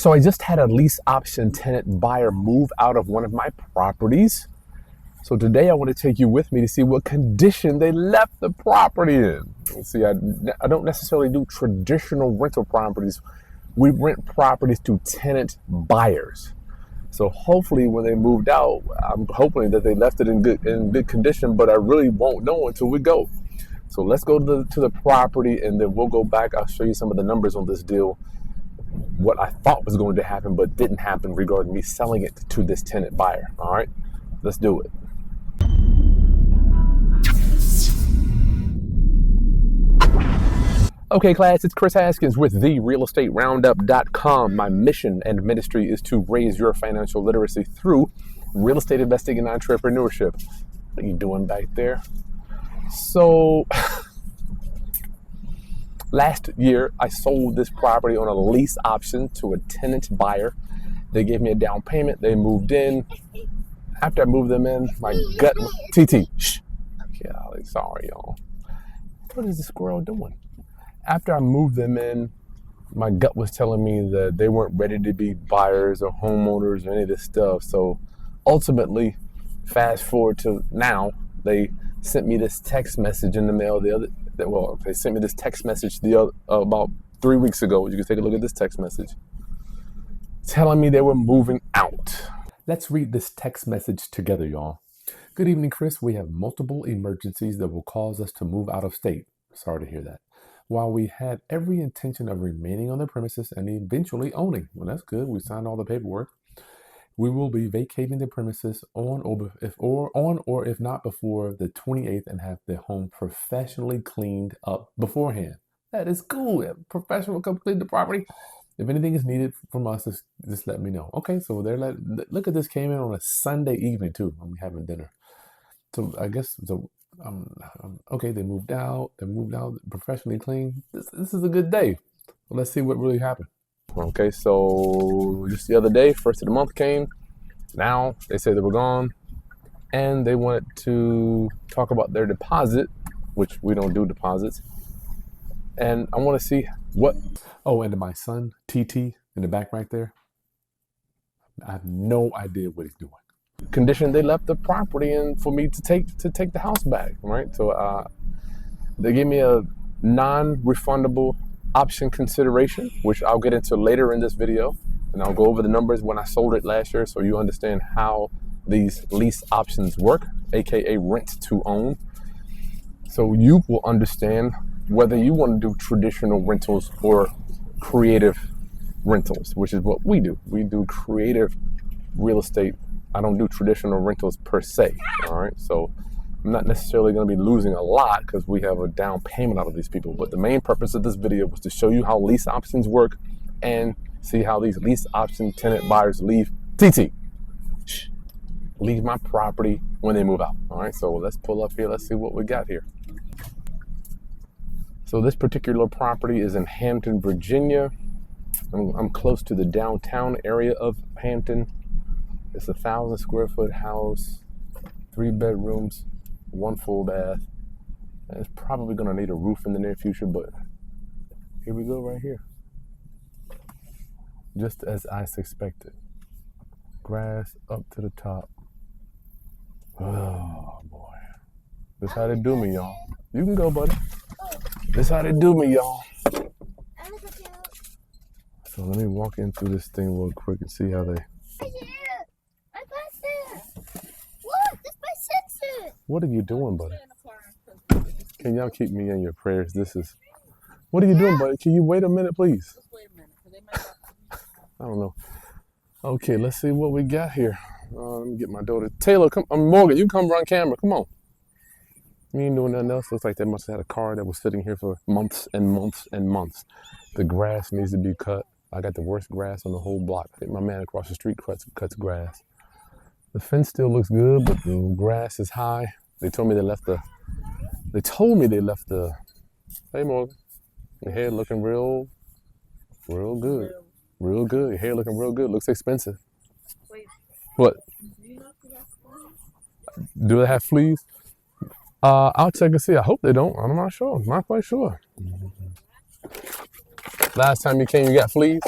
So I just had a lease option tenant buyer move out of one of my properties. So today I want to take you with me to see what condition they left the property in. See, I don't necessarily do traditional rental properties. We rent properties to tenant buyers. So hopefully when they moved out, I'm hoping that they left it in good condition, but I really won't know until we go. So let's go to the property and then we'll go back. I'll show you some of the numbers on this deal, what I thought was going to happen but didn't happen regarding me selling it to this tenant buyer. All right, let's do it. Okay, class, it's Kris Haskins with therealestateroundup.com. My mission and ministry is to raise your financial literacy through real estate investing and entrepreneurship. What are you doing back there? So, last year, I sold this property on a lease option to a tenant buyer. They gave me a down payment. They moved in. After I moved them in, my gut, TT, shh. Golly, sorry, y'all. What is the squirrel doing? After I moved them in, my gut was telling me that they weren't ready to be buyers or homeowners or any of this stuff. So ultimately, fast forward to now, they sent me this text message in the mail they sent me this text message about 3 weeks ago. You can take a look at this text message telling me they were moving out. Let's read this text message together, y'all. Good evening, Kris. We have multiple emergencies that will cause us to move out of state. Sorry to hear that. While we had every intention of remaining on the premises and eventually owning, well, that's good. We signed all the paperwork. We will be vacating the premises on or if not before the 28th and have the home professionally cleaned up beforehand. That is cool. Professional complete the property. If anything is needed from us, just let me know. Okay, so look at this, came in on a Sunday evening too. I'm having dinner. So I guess okay, they moved out, professionally clean. This is a good day. Well, let's see what really happened. Okay, so just the other day, first of the month came. Now they say they were gone and they wanted to talk about their deposit, which we don't do deposits. And I want to see what, and my son, TT, in the back right there. I have no idea what he's doing. Condition they left the property in for me to take the house back, right? So they gave me a non-refundable option consideration, which I'll get into later in this video, and I'll go over the numbers when I sold it last year so you understand how these lease options work, aka rent to own. So you will understand whether you want to do traditional rentals or creative rentals, which is what we do. We do creative real estate. I don't do traditional rentals per se, all right? So I'm not necessarily going to be losing a lot because we have a down payment out of these people. But the main purpose of this video was to show you how lease options work and see how these lease option tenant buyers leave my property when they move out, all right? So let's pull up here. Let's see what we got here. So this particular property is in Hampton, Virginia. I'm close to the downtown area of Hampton. It's a 1,000 square foot house, 3 bedrooms, 1 full bath. And it's probably gonna need a roof in the near future, but here we go right here. Just as I suspected. Grass up to the top. Oh boy. This how they do me, y'all. You can go, buddy. This how they do me, y'all. So let me walk in through this thing real quick and see how they... What are you doing, buddy? Can y'all keep me in your prayers? What are you doing, buddy? Can you wait a minute, please? I don't know. Okay, let's see what we got here. Let me get my daughter. Taylor, come. Morgan, you come run camera. Come on. You ain't doing nothing else. Looks like they must have had a car that was sitting here for months and months and months. The grass needs to be cut. I got the worst grass on the whole block. I think my man across the street cuts grass. The fence still looks good, but the grass is high. They told me they left the, hey Morgan, your hair looking real good. Real good. Your hair looking real good. Looks expensive. Wait. What? Do they have fleas? I'll check and see. I hope they don't. I'm not sure. I'm not quite sure. Last time you came, you got fleas?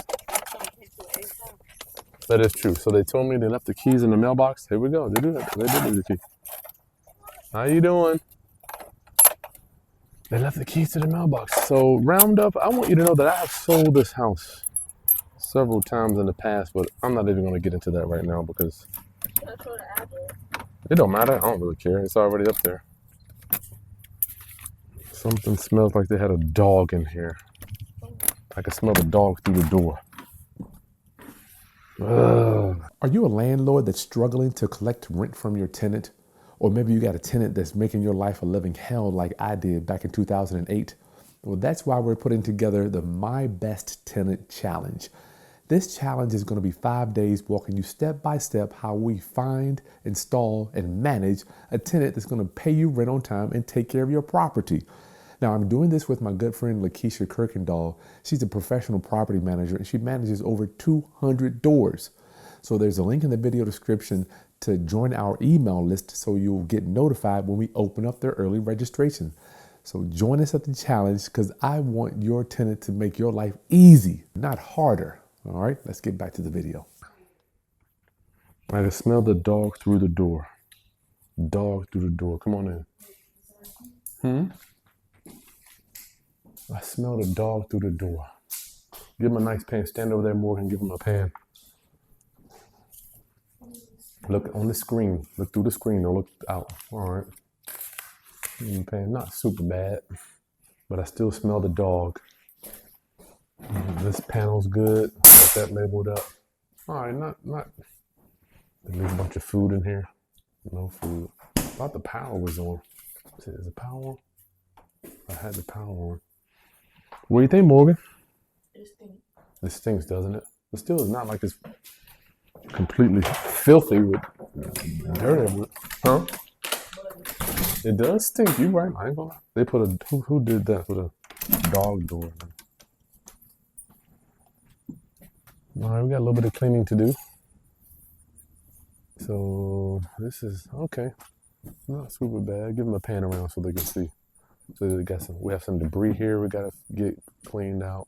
That is true. So they told me they left the keys in the mailbox. Here we go. They do that. They did leave the key. How you doing? They left the keys to the mailbox. So round up, I want you to know that I have sold this house several times in the past, but I'm not even going to get into that right now because it don't matter. I don't really care. It's already up there. Something smells like they had a dog in here. I can smell the dog through the door. Ugh. Are you a landlord that's struggling to collect rent from your tenant? Or maybe you got a tenant that's making your life a living hell like I did back in 2008? Well, that's why we're putting together the My Best Tenant Challenge. This challenge is going to be 5 days walking you step by step how we find, install, and manage a tenant that's going to pay you rent on time and take care of your property. Now, I'm doing this with my good friend, Lakeisha Kirkendall. She's a professional property manager, and she manages over 200 doors. So there's a link in the video description to join our email list so you'll get notified when we open up their early registration. So join us at the challenge because I want your tenant to make your life easy, not harder. All right, let's get back to the video. I can smell the dog through the door. Dog through the door. Come on in. I smell the dog through the door. Give him a nice pan. Stand over there, Morgan. Give him a pan. Look on the screen. Look through the screen. Don't look out. All right. Give him a pan. Not super bad, but I still smell the dog. This panel's good. Got that labeled up. All right. Not. There's a bunch of food in here. No food. I thought the power was on. Is the power on? I had the power on. What do you think, Morgan? It stinks, doesn't it? But still, it's not like it's completely filthy with dirt in it. Huh? It does stink. You right. I ain't gonna lie. They put a, who did that? Put a dog door in there. All right, we got a little bit of cleaning to do. So this is, okay. Not super bad. Give them a pan around so they can see. So we got we have some debris here we gotta get cleaned out.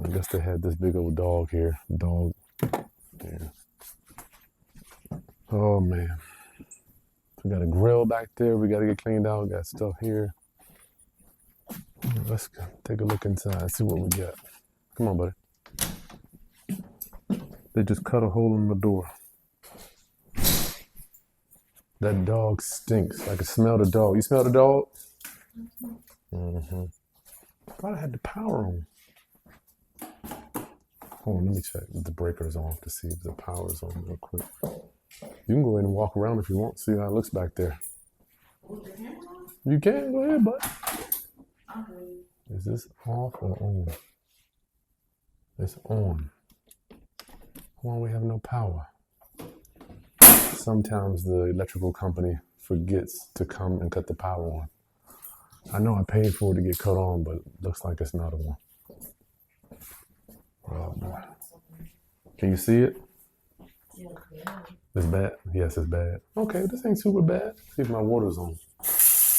I guess they had this big old dog here. Dog. Yeah. Oh man. We got a grill back there. We gotta get cleaned out. Got stuff here. Let's take a look inside. See what we got. Come on, buddy. They just cut a hole in the door. That dog stinks. I can smell the dog. You smell the dog? Mm-hmm. I thought I had the power on. Hold on, let me check if the breaker's on to see if the power's on real quick. You can go ahead and walk around if you want. See how it looks back there. You can. Go ahead, bud. Is this off or on? It's on. Why don't we have no power? Sometimes the electrical company forgets to come and cut the power on. I know I paid for it to get cut on, but it looks like it's not on. Oh boy. Can you see it? It's bad? Yes, it's bad. Okay, this ain't super bad. See if my water's on.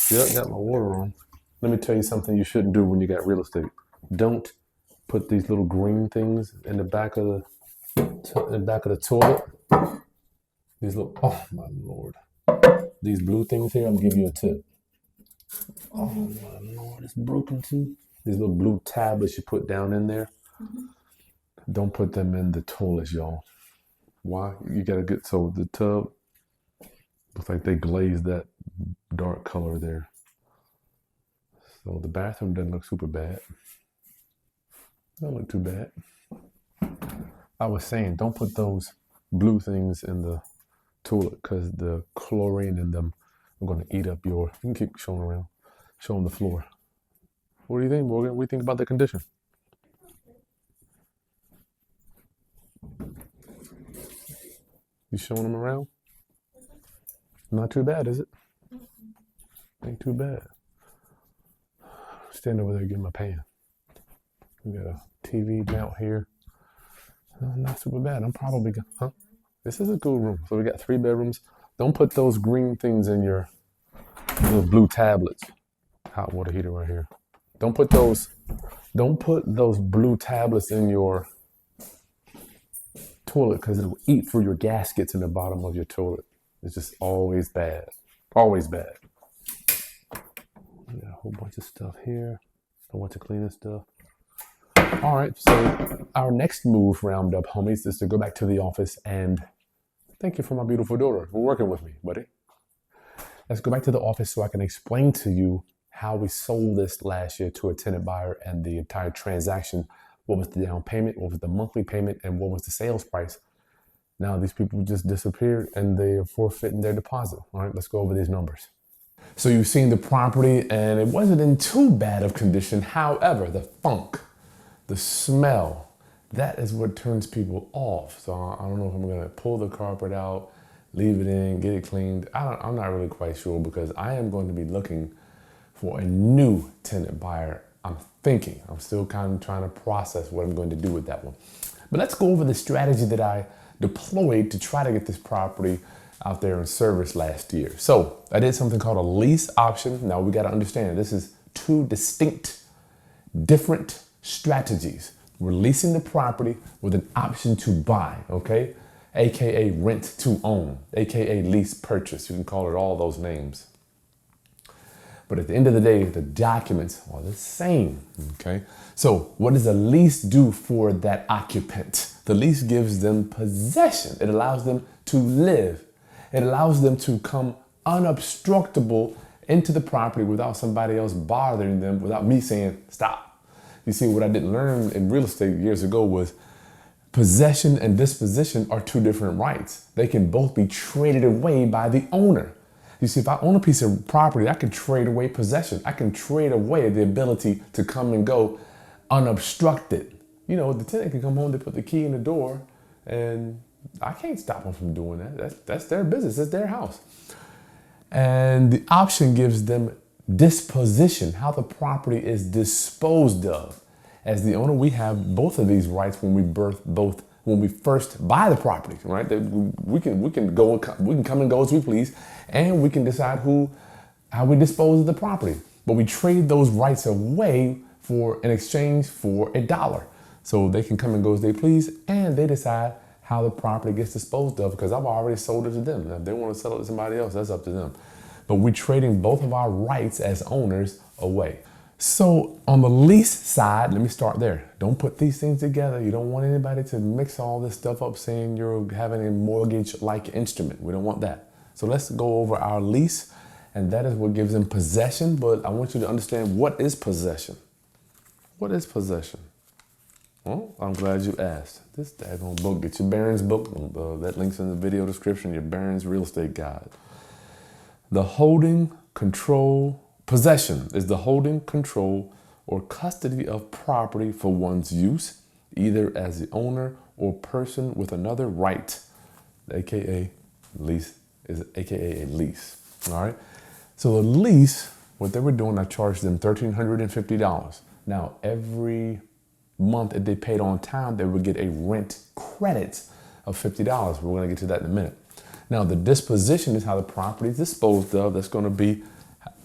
Yep, got my water on. Let me tell you something you shouldn't do when you got real estate. Don't put these little green things in the back of the toilet. These little, oh my Lord. These blue things here, I'm gonna give you a tip. Oh my Lord, it's broken too. These little blue tablets you put down in there. Don't put them in the toilets, y'all. Why? You gotta get, so the tub, looks like they glazed that dark color there. So the bathroom doesn't look super bad. Don't look too bad. I was saying, don't put those blue things in the toilet because the chlorine in them are going to eat up your, you can keep showing around, showing the floor. What do you think, Morgan? What do you think about the condition? You showing them around? Not too bad, is it? Ain't too bad. Stand over there, give him a pan. We got a TV mount here. Not super bad. I'm probably gonna, huh? This is a good room. So we got 3 bedrooms. Don't put those green things in your little blue tablets. Hot water heater right here. Don't put those blue tablets in your toilet because it'll eat through your gaskets in the bottom of your toilet. It's just always bad. Always bad. Got a whole bunch of stuff here. A bunch of cleaning stuff. All right, so our next move, roundup homies, is to go back to the office and thank you for my beautiful daughter for working with me, buddy. Let's go back to the office so I can explain to you how we sold this last year to a tenant buyer and the entire transaction. What was the down payment? What was the monthly payment? And what was the sales price? Now these people just disappeared and they are forfeiting their deposit. All right, let's go over these numbers. So you've seen the property and it wasn't in too bad of condition. However, the funk, the smell, that is what turns people off. So I don't know if I'm gonna pull the carpet out, leave it in, get it cleaned. I'm not really quite sure because I am going to be looking for a new tenant buyer. I'm still kind of trying to process what I'm going to do with that one. But let's go over the strategy that I deployed to try to get this property out there in service last year. So I did something called a lease option. Now we got to understand this is two distinct, different strategies. We're leasing the property with an option to buy, okay? AKA rent to own, AKA lease purchase. You can call it all those names. But at the end of the day, the documents are the same, okay? So what does a lease do for that occupant? The lease gives them possession. It allows them to live. It allows them to come unobstructable into the property without somebody else bothering them, without me saying, stop. You see, what I didn't learn in real estate years ago was possession and disposition are two different rights. They can both be traded away by the owner. You see, if I own a piece of property, I can trade away possession. I can trade away the ability to come and go unobstructed. You know, the tenant can come home, they put the key in the door, and I can't stop them from doing that. That's their business, it's their house. And the option gives them disposition, how the property is disposed of. As the owner, we have both of these rights when we first buy the property, right? We can come and go as we please, and we can decide how we dispose of the property. But we trade those rights away in exchange for $1. So they can come and go as they please, and they decide how the property gets disposed of because I've already sold it to them. Now, if they want to sell it to somebody else, that's up to them. But we're trading both of our rights as owners away. So on the lease side, let me start there. Don't put these things together. You don't want anybody to mix all this stuff up saying you're having a mortgage-like instrument. We don't want that. So let's go over our lease, and that is what gives them possession. But I want you to understand, what is possession? What is possession? Well, I'm glad you asked. This daggone book, get your Barron's book. That link's in the video description, your Barron's Real Estate Guide. The holding, control, possession is the holding, control, or custody of property for one's use, either as the owner or person with another right, aka lease, is aka a lease. All right. So a lease, what they were doing, I charged them $1,350. Now every month, if they paid on time, they would get a rent credit of $50. We're going to get to that in a minute. Now, the disposition is how the property is disposed of. That's going to be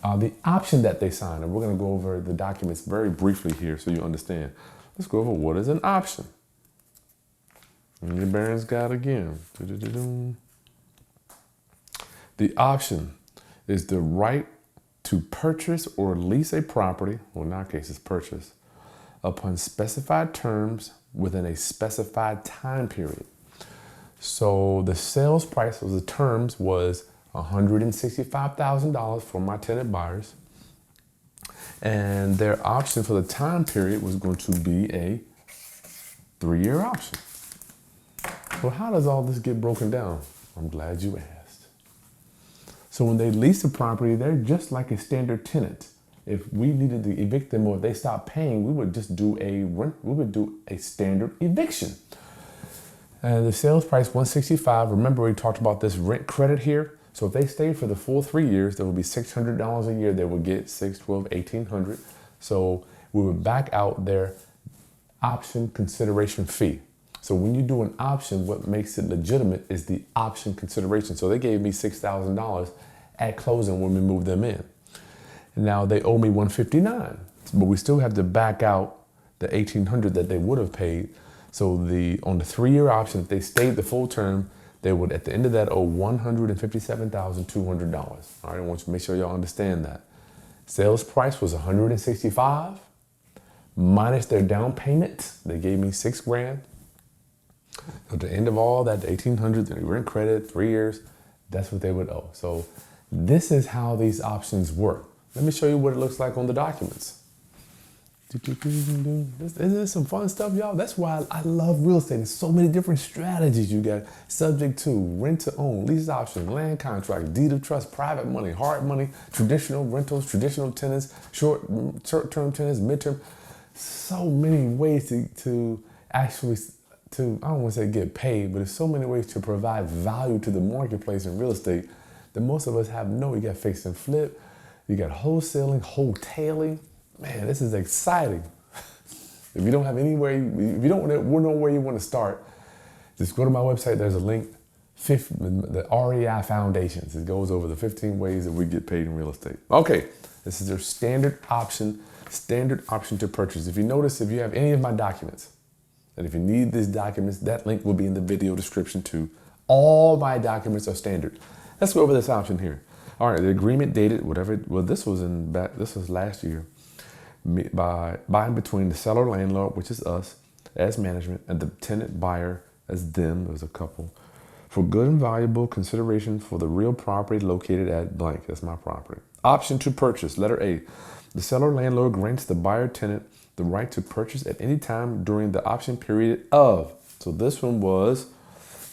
the option that they sign. And we're going to go over the documents very briefly here so you understand. Let's go over what is an option. And your Barron's Guide again. The option is the right to purchase or lease a property, well, in our case, it's purchase, upon specified terms within a specified time period. So the sales price of the terms was $165,000 for my tenant buyers. And their option for the time period was going to be a 3-year option. Well, how does all this get broken down? I'm glad you asked. So when they lease a property, they're just like a standard tenant. If we needed to evict them or if they stopped paying, we would just do a standard eviction. And the sales price, $165. Remember, we talked about this rent credit here. So if they stayed for the full 3 years, that would be $600 a year. They would get $600, $1,200, $1,800. So we would back out their option consideration fee. So when you do an option, what makes it legitimate is the option consideration. So they gave me $6,000 at closing when we moved them in. Now they owe me $159, but we still have to back out the $1,800 that they would have paid. So on the 3-year option, if they stayed the full term, they would at the end of that owe $157,200. All right, I want you to make sure y'all understand that. Sales price was $165 minus their down payment. They gave me $6,000. At the end of all that, the $1,800, they rent credit, 3 years, that's what they would owe. So this is how these options work. Let me show you what it looks like on the documents. Isn't this some fun stuff, y'all? That's why I love real estate. There's so many different strategies you got. Subject to, rent to own, lease option, land contract, deed of trust, private money, hard money, traditional rentals, traditional tenants, short-term tenants, midterm. So many ways to actually, I don't want to say get paid, but there's so many ways to provide value to the marketplace in real estate that most of us have no. You got fix and flip, you got wholesaling, wholetailing. Man, this is exciting. If you don't have anywhere, if you don't know where you want to start, just go to my website. There's a link, the REI Foundations. It goes over the 15 ways that we get paid in real estate. Okay, this is their standard option to purchase. If you notice, if you have any of my documents, and if you need these documents, that link will be in the video description too. All my documents are standard. Let's go over this option here. All right, the agreement dated, this was last year. By and between the seller landlord, which is us as management, and the tenant buyer as them, there's a couple, for good and valuable consideration for the real property located at blank. That's my property. Option to purchase, letter A. The seller landlord grants the buyer tenant the right to purchase at any time during the option period of. So this one was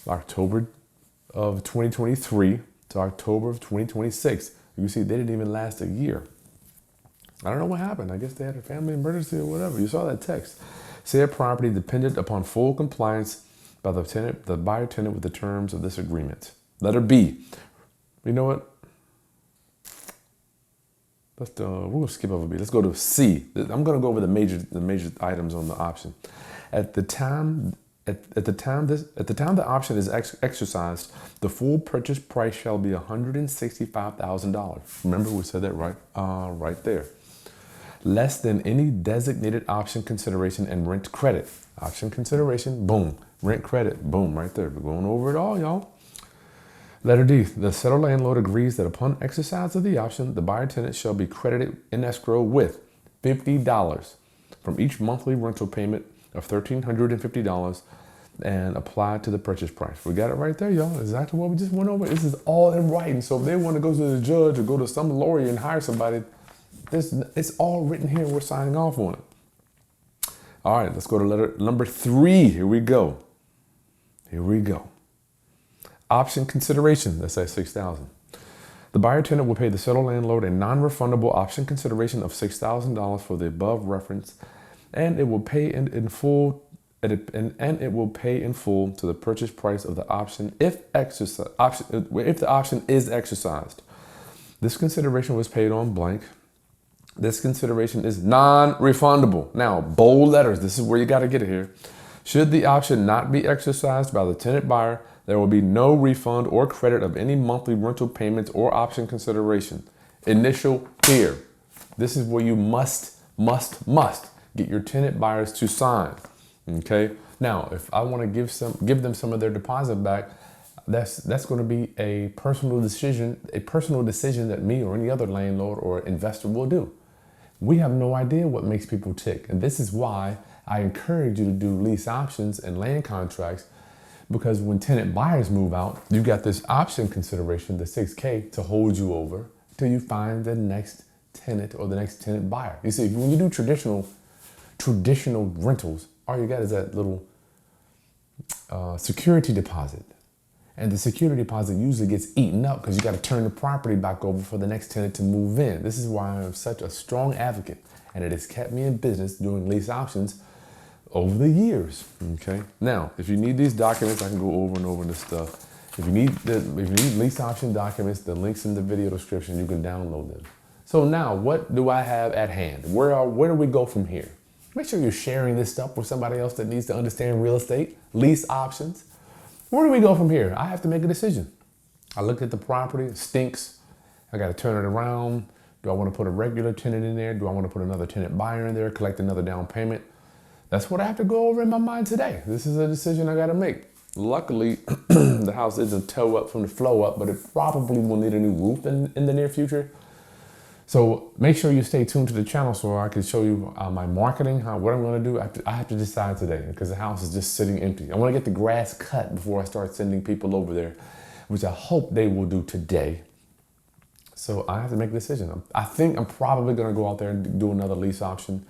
October of 2023 to October of 2026. You see, they didn't even last a year. I don't know what happened. I guess they had a family emergency or whatever. You saw that text. Said property dependent upon full compliance by the buyer tenant with the terms of this agreement. Letter B. You know what? We'll skip over B. Let's go to C. I'm going to go over the major items on the option. At the time the option is exercised, the full purchase price shall be $165,000. Remember, we said that right there. Less than any designated option consideration and rent credit. Option consideration, boom. Rent credit, boom, right there. We're going over it all, y'all. Letter D, the seller landlord agrees that upon exercise of the option, the buyer tenant shall be credited in escrow with $50 from each monthly rental payment of $1,350 and applied to the purchase price. We got it right there, y'all. Exactly what we just went over. This is all in writing. So if they want to go to the judge or go to some lawyer and hire somebody, it's all written here. We're signing off on it. All right, let's go to letter number 3. Here we go. Option consideration, let's say $6,000. The buyer tenant will pay the seller landlord a non-refundable option consideration of $6,000 for the above reference, and it will pay in full to the purchase price of the option if the option is exercised. This consideration was paid on blank. This consideration is non-refundable. Now, bold letters. This is where you got to get it here. Should the option not be exercised by the tenant buyer, there will be no refund or credit of any monthly rental payments or option consideration. Initial here. This is where you must get your tenant buyers to sign. Okay. Now, if I want to give them some of their deposit back, that's going to be a personal decision that me or any other landlord or investor will do. We have no idea what makes people tick. And this is why I encourage you to do lease options and land contracts, because when tenant buyers move out, you got this option consideration, the $6K, to hold you over till you find the next tenant or the next tenant buyer. You see, when you do traditional rentals, all you got is that little security deposit. And the security deposit usually gets eaten up because you got to turn the property back over for the next tenant to move in. This is why I'm such a strong advocate, and it has kept me in business doing lease options over the years. Okay. Now, if you need these documents, I can go over and over this stuff. If you need lease option documents, the links in the video description, you can download them. So now, what do I have at hand? Where do we go from here? Make sure you're sharing this stuff with somebody else that needs to understand real estate, lease options. Where do we go from here? I have to make a decision. I look at the property, it stinks. I got to turn it around. Do I want to put a regular tenant in there? Do I want to put another tenant buyer in there, collect another down payment? that's what I have to go over in my mind today. This is a decision I got to make. Luckily, the house isn't toe up from the flow up, but it probably will need a new roof in the near future. So make sure you stay tuned to the channel so I can show you my marketing, what I'm going to do. I have to decide today because the house is just sitting empty. I want to get the grass cut before I start sending people over there, which I hope they will do today. So I have to make a decision. I think I'm probably going to go out there and do another lease option.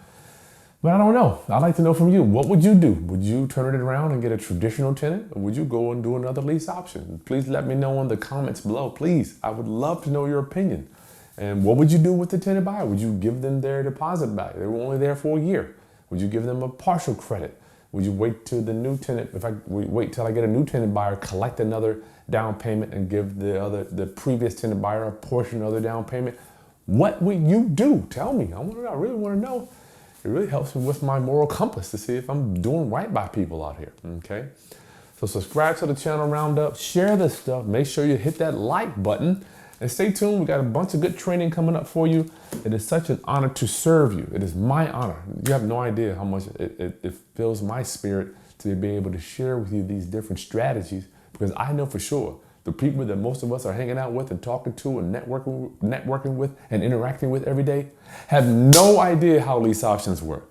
But I don't know. I'd like to know from you. What would you do? Would you turn it around and get a traditional tenant? Or would you go and do another lease option? Please let me know in the comments below. Please. I would love to know your opinion. And what would you do with the tenant buyer? Would you give them their deposit back? They were only there for a year. Would you give them a partial credit? Would you wait till the new tenant, wait till I get a new tenant buyer, collect another down payment and give the previous tenant buyer a portion of their down payment? What would you do? Tell me. I really want to know. It really helps me with my moral compass to see if I'm doing right by people out here, okay? So subscribe to the channel Roundup, share this stuff, make sure you hit that like button, and stay tuned. We got a bunch of good training coming up for you. It is such an honor to serve you. It is my honor. You have no idea how much it fills my spirit to be able to share with you these different strategies, because I know for sure the people that most of us are hanging out with and talking to and networking with and interacting with every day have no idea how lease options work.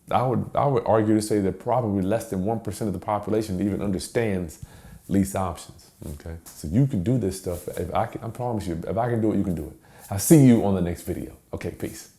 I would argue to say that probably less than 1% of the population even understands lease options. Okay, so you can do this stuff. I promise you, if I can do it, you can do it. I'll see you on the next video. Okay, peace.